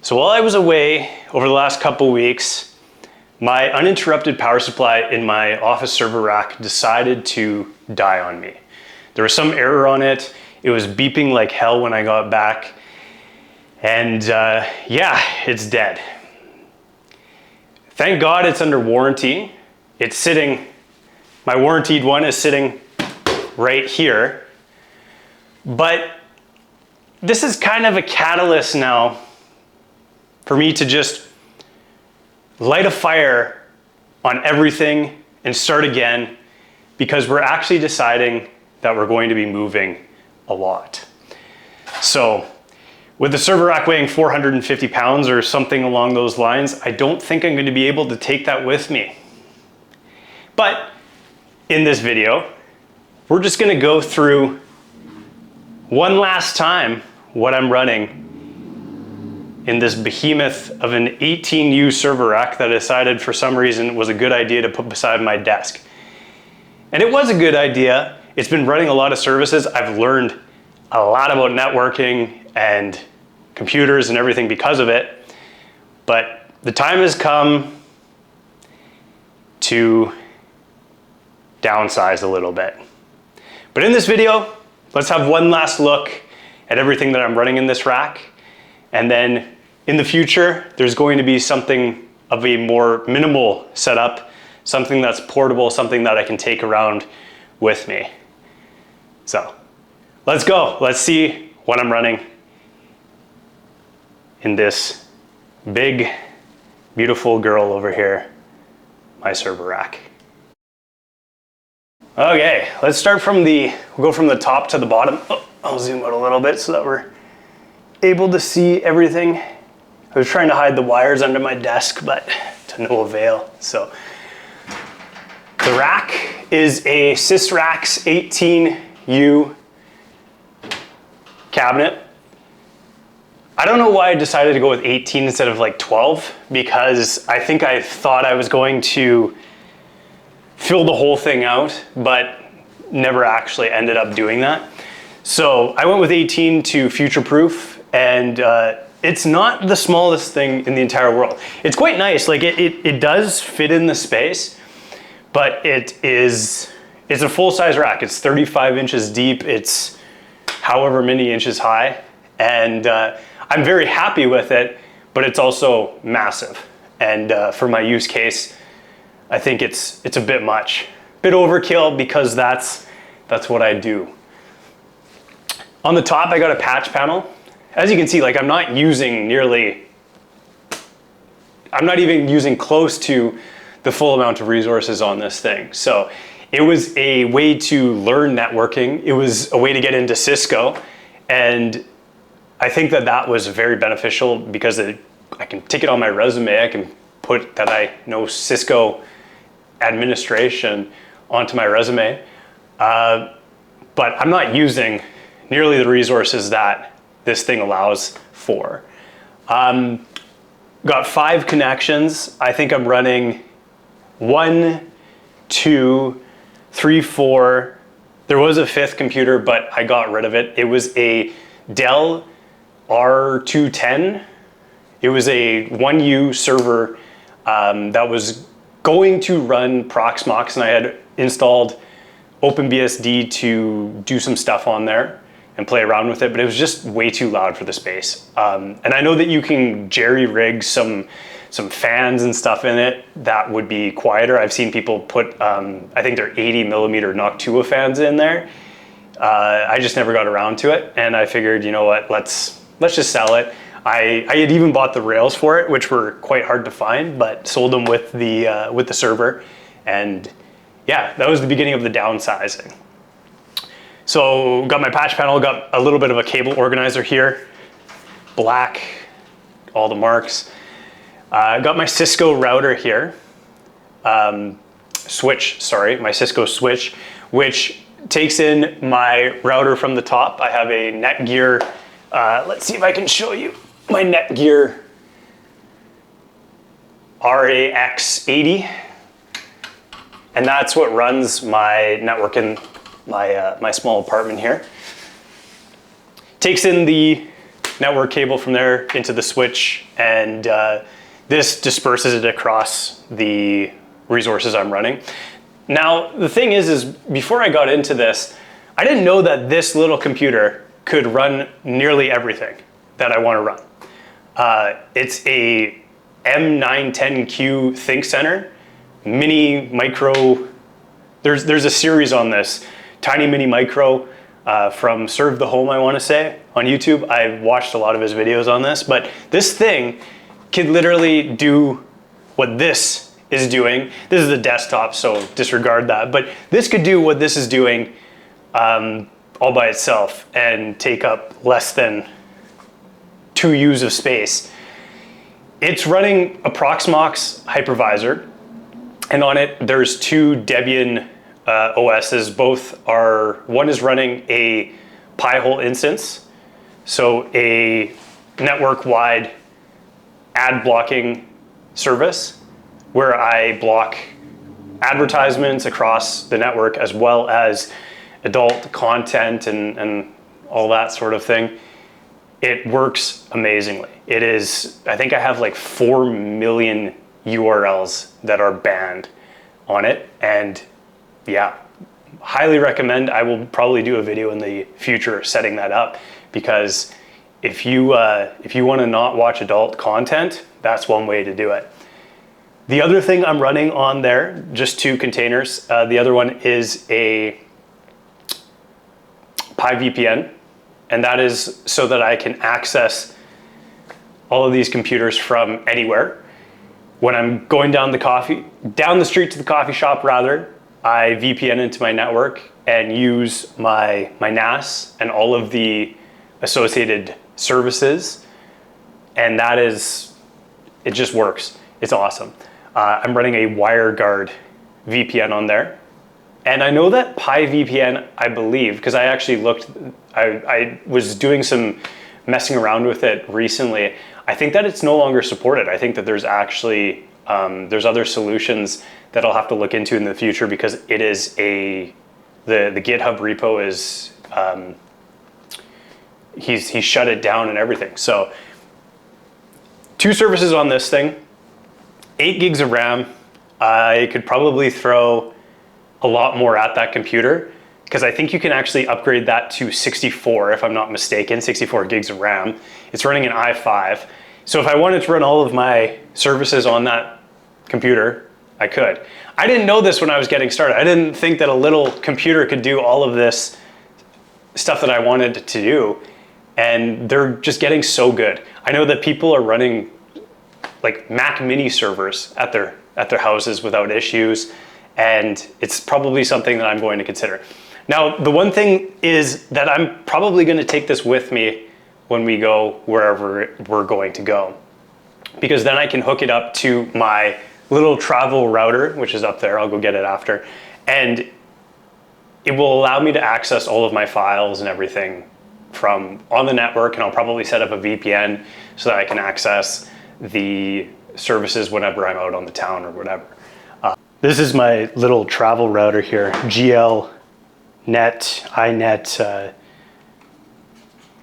So while I was away over the last couple weeks, my uninterrupted power supply in my office server rack decided to die on me. There was some error on it. It was beeping like hell when I got back. And yeah, it's dead. Thank God it's under warranty. It's sitting, my warranted one is sitting right here. But this is kind of a catalyst now for me to just light a fire on everything and start again, because we're actually deciding that we're going to be moving a lot. So with the server rack weighing 450 pounds or something along those lines, I don't think I'm going to be able to take that with me. But in this video, we're just going to go through one last time what I'm running in this behemoth of an 18U server rack that I decided for some reason was a good idea to put beside my desk. And it was a good idea. It's been running a lot of services. I've learned a lot about networking and computers and everything because of it. But the time has come to downsize a little bit. But in this video, let's have one last look at everything that I'm running in this rack. And then in the future, there's going to be something of a more minimal setup, something that's portable, something that I can take around with me. So let's go. Let's see what I'm running in this big, beautiful girl over here, my server rack. Okay, let's start from we'll go from the top to the bottom. Oh, I'll zoom out a little bit so that we're able to see everything. I was trying to hide the wires under my desk, but to no avail. So the rack is a Sysrax 18U cabinet. I don't know why I decided to go with 18 instead of like 12, because I think I thought I was going to fill the whole thing out, but never actually ended up doing that. So I went with 18 to future-proof, and it's not the smallest thing in the entire world. It's quite nice, like it does fit in the space, but it's a full-size rack. It's 35 inches deep, it's however many inches high, and I'm very happy with it, but it's also massive. And for my use case, I think it's a bit much, bit overkill, because that's what I do. On the top, I got a patch panel. As you can see, like I'm not even using close to the full amount of resources on this thing. So it was a way to learn networking. It was a way to get into Cisco. And I think that was very beneficial, because I can take it on my resume. I can put that I know Cisco administration onto my resume. But I'm not using nearly the resources that this thing allows for. Got 5 connections. I think I'm running 1, 2, 3, 4. There was a 5th computer, but I got rid of it. It was a Dell R210. It was a 1U server that was going to run Proxmox, and I had installed OpenBSD to do some stuff on there and play around with it, but it was just way too loud for the space. And I know that you can jerry-rig some fans and stuff in it that would be quieter. I've seen people put, I think they're 80 millimeter Noctua fans in there. I just never got around to it, and I figured, you know what, let's just sell it. I had even bought the rails for it, which were quite hard to find, but sold them with the server. And yeah, that was the beginning of the downsizing. So got my patch panel, got a little bit of a cable organizer here, black, all the marks. Got my Cisco router here, my Cisco switch, which takes in my router from the top. I have a Netgear, let's see if I can show you my Netgear RAX80. And that's what runs my network in my small apartment here. Takes in the network cable from there into the switch, and this disperses it across the resources I'm running. Now, the thing is before I got into this, I didn't know that this little computer could run nearly everything that I want to run. It's a M910Q ThinkCenter, mini micro. There's a series on this, tiny mini micro from Serve the Home, I want to say, on YouTube. I've watched a lot of his videos on this, but this thing could literally do what this is doing. This is a desktop, so disregard that. But this could do what this is doing all by itself and take up less than 2 U's of space. It's running a Proxmox hypervisor, and on it there's 2 Debian OSs. One is running a Pi-hole instance, so a network-wide ad blocking service where I block advertisements across the network as well as adult content and all that sort of thing. It works amazingly. It is, I think I have like 4 million URLs that are banned on it, and yeah, highly recommend. I will probably do a video in the future setting that up, because if you want to not watch adult content, that's one way to do it. The other thing I'm running on there, just 2 containers. The other one is a Pi VPN, and that is so that I can access all of these computers from anywhere. When I'm going down the street to the coffee shop rather, I VPN into my network and use my NAS and all of the associated services, and it just works. It's awesome. I'm running a WireGuard VPN on there. And I know that Pi VPN, I believe, because I actually looked, I was doing some messing around with it recently. I think that it's no longer supported. I think that there's actually, there's other solutions that I'll have to look into in the future, because it is the GitHub repo is, he's shut it down and everything. So 2 services on this thing, 8 gigs of RAM. I could probably throw a lot more at that computer, because I think you can actually upgrade that to 64, if I'm not mistaken, 64 gigs of RAM. It's running an i5. So if I wanted to run all of my services on that computer, I could. I didn't know this when I was getting started. I didn't think that a little computer could do all of this stuff that I wanted to do, and they're just getting so good. I know that people are running like Mac mini servers at their houses without issues, and it's probably something that I'm going to consider. Now, the one thing is that I'm probably going to take this with me when we go wherever we're going to go, because then I can hook it up to my little travel router, which is up there. I'll go get it after, and it will allow me to access all of my files and everything from on the network, and I'll probably set up a VPN so that I can access the services whenever I'm out on the town or whatever. This is my little travel router here, GL Net, iNet,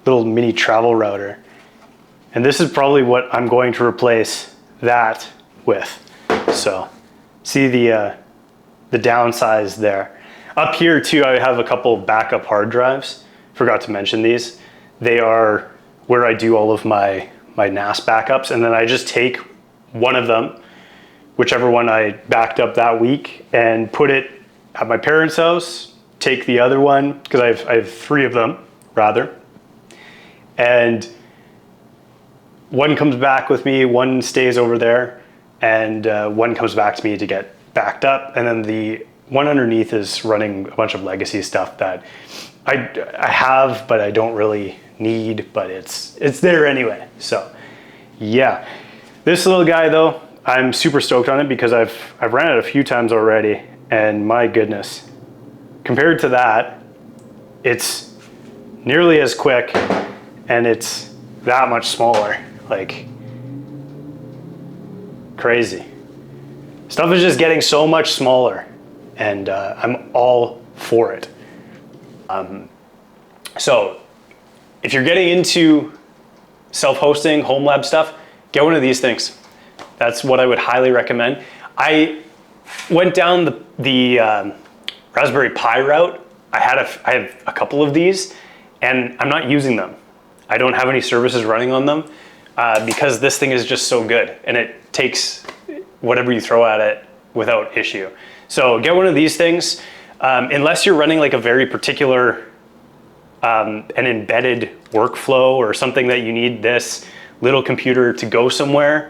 little mini travel router. And this is probably what I'm going to replace that with. So see the downsize there. Up here too, I have a couple backup hard drives. Forgot to mention these. They are where I do all of my NAS backups, and then I just take one of them, whichever one I backed up that week, and put it at my parents' house, take the other one, because I have 3 of them, rather, and one comes back with me, one stays over there, and one comes back to me to get backed up, and then the one underneath is running a bunch of legacy stuff that I have, but I don't really need, but it's there anyway. So yeah, this little guy though, I'm super stoked on it because I've ran it a few times already, and my goodness, compared to that, it's nearly as quick and it's that much smaller. Like, crazy. Stuff is just getting so much smaller, and I'm all for it. So if you're getting into self-hosting, home lab stuff, get one of these things. That's what I would highly recommend. I went down the Raspberry Pi route. I have a couple of these, and I'm not using them. I don't have any services running on them because this thing is just so good, and it takes whatever you throw at it without issue. So get one of these things. Unless you're running like a very particular an embedded workflow or something that you need this little computer to go somewhere,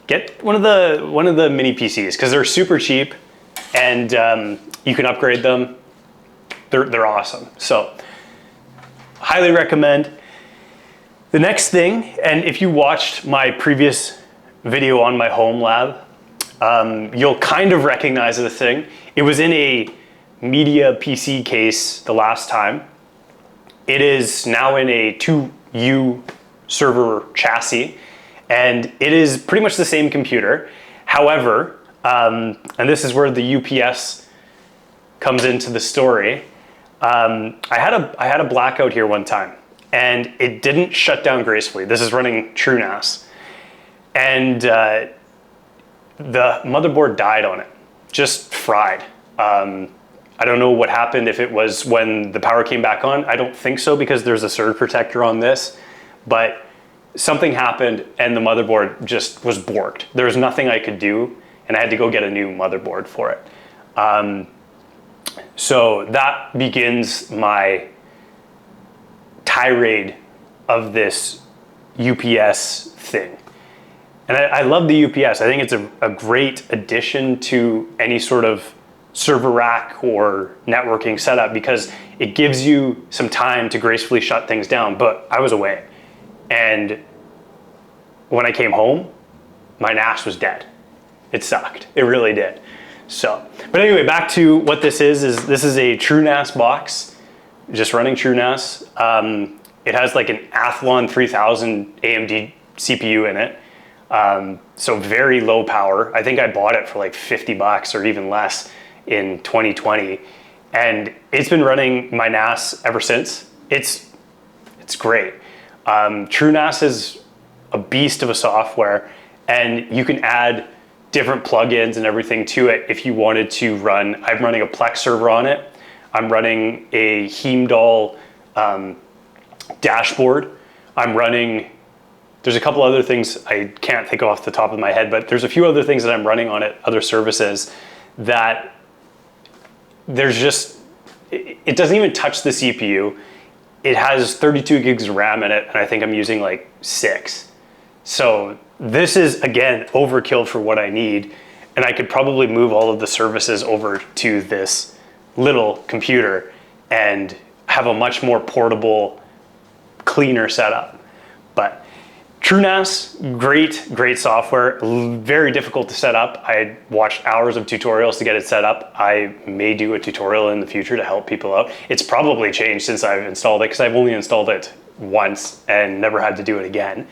get one of the mini PCs because they're super cheap, and you can upgrade them. They're awesome. So highly recommend. The next thing, and if you watched my previous video on my home lab, you'll kind of recognize the thing. It was in a media PC case the last time. It is now in a 2U server chassis, and it is pretty much the same computer. However, and this is where the UPS comes into the story. I had a blackout here one time, and it didn't shut down gracefully. This is running TrueNAS, and the motherboard died on it, just fried. I don't know what happened, if it was when the power came back on. I don't think so because there's a surge protector on this, but something happened and the motherboard just was borked. There was nothing I could do, and I had to go get a new motherboard for it. So that begins my tirade of this UPS thing. And I love the UPS. I think it's a great addition to any sort of server rack or networking setup because it gives you some time to gracefully shut things down. But I was away, and when I came home, my NAS was dead. It sucked. It really did. So, but anyway, back to what this is this is a TrueNAS box, just running TrueNAS. It has like an Athlon 3000 AMD CPU in it. So very low power. I think I bought it for like $50 or even less in 2020, and it's been running my NAS ever since. It's great. TrueNAS is a beast of a software, and you can add different plugins and everything to it if you wanted to run. I'm running a Plex server on it. I'm running a Heimdall dashboard. There's a couple other things I can't think off the top of my head, but there's a few other things that I'm running on it, other services that it doesn't even touch the CPU. It has 32 gigs of RAM in it, and I think I'm using like 6. So this is, again, overkill for what I need, and I could probably move all of the services over to this little computer and have a much more portable, cleaner setup. But TrueNAS, great software, very difficult to set up. I watched hours of tutorials to get it set up. I may do a tutorial in the future to help people out. It's probably changed since I've installed it because I've only installed it once and never had to do it again.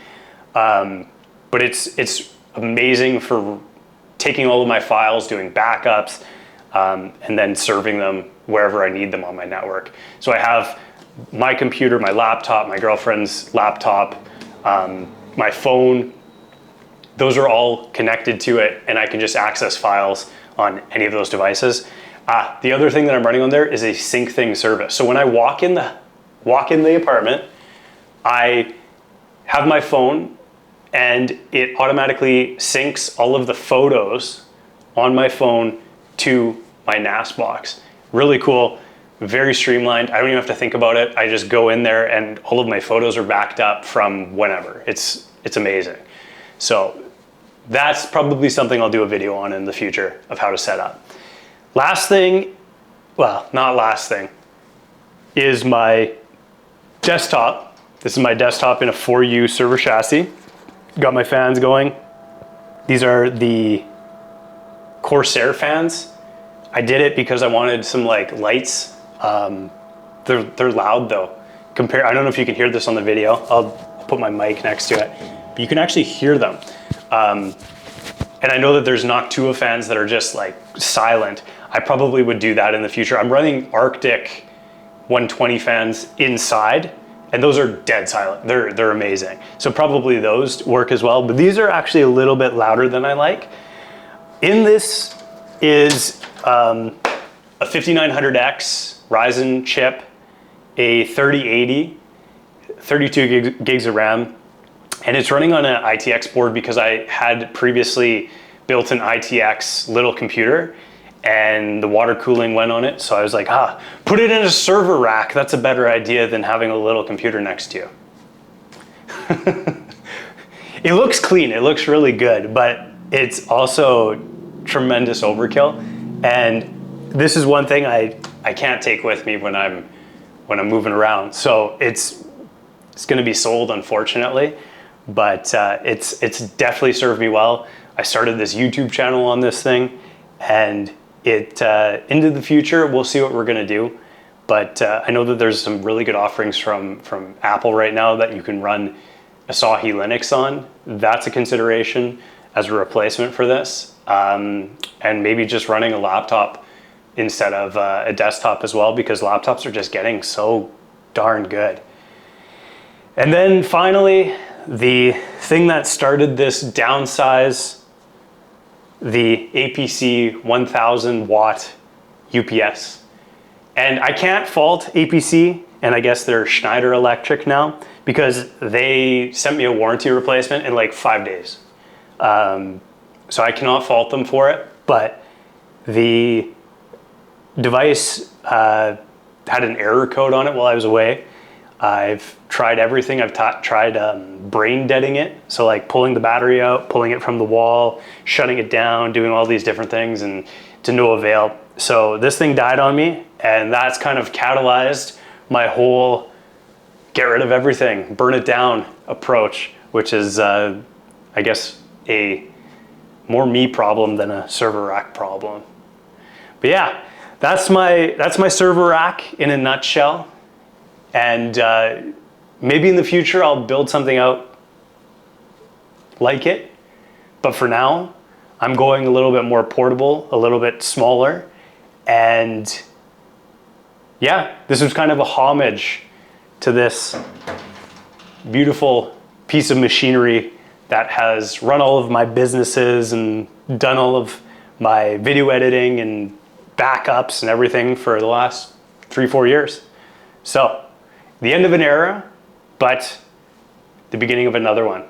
But it's amazing for taking all of my files, doing backups, and then serving them wherever I need them on my network. So I have my computer, my laptop, my girlfriend's laptop, my phone. Those are all connected to it, and I can just access files on any of those devices. The other thing that I'm running on there is a sync thing service. So when I walk in the apartment, I have my phone, and it automatically syncs all of the photos on my phone to my NAS box. Really cool, very streamlined. I don't even have to think about it. I just go in there and all of my photos are backed up from whenever. It's amazing. So that's probably something I'll do a video on in the future of how to set up. Last thing, well, not last thing, is my desktop. This is my desktop in a 4U server chassis. Got my fans going. These are the Corsair fans. I did it because I wanted some like lights. They're loud though. I don't know if you can hear this on the video. I'll put my mic next to it, but you can actually hear them. And I know that there's Noctua fans that are just like silent. I probably would do that in the future. I'm running Arctic 120 fans inside, And those are dead silent. They're amazing. So probably those work as well, but these are actually a little bit louder than I like. In this is a 5900X Ryzen chip, a 3080, 32 gigs of RAM, and it's running on an ITX board because I had previously built an ITX little computer and the water cooling went on it. So I was like, put it in a server rack. That's a better idea than having a little computer next to you. It looks clean, it looks really good, but it's also tremendous overkill. And this is one thing I can't take with me when I'm moving around. So it's gonna be sold, unfortunately, but it's definitely served me well. I started this YouTube channel on this thing, and into the future, we'll see what we're gonna do. But I know that there's some really good offerings from Apple right now that you can run Asahi Linux on. That's a consideration as a replacement for this. And maybe just running a laptop instead of a desktop as well, because laptops are just getting so darn good. And then finally, the thing that started this downsize, the APC 1000 watt UPS. And I can't fault APC, and I guess they're Schneider Electric now, because they sent me a warranty replacement in like 5 days. So I cannot fault them for it, but the device had an error code on it while I was away. I've tried everything. I've tried brain deading it. So like pulling the battery out, pulling it from the wall, shutting it down, doing all these different things, and to no avail. So this thing died on me, and that's kind of catalyzed my whole get rid of everything, burn it down approach, which is, I guess, a more me problem than a server rack problem. But yeah, that's my server rack in a nutshell. And maybe in the future I'll build something out like it. But for now, I'm going a little bit more portable, a little bit smaller. And yeah, this was kind of a homage to this beautiful piece of machinery that has run all of my businesses and done all of my video editing and backups and everything for the last 3-4 years. So, the end of an era, but the beginning of another one.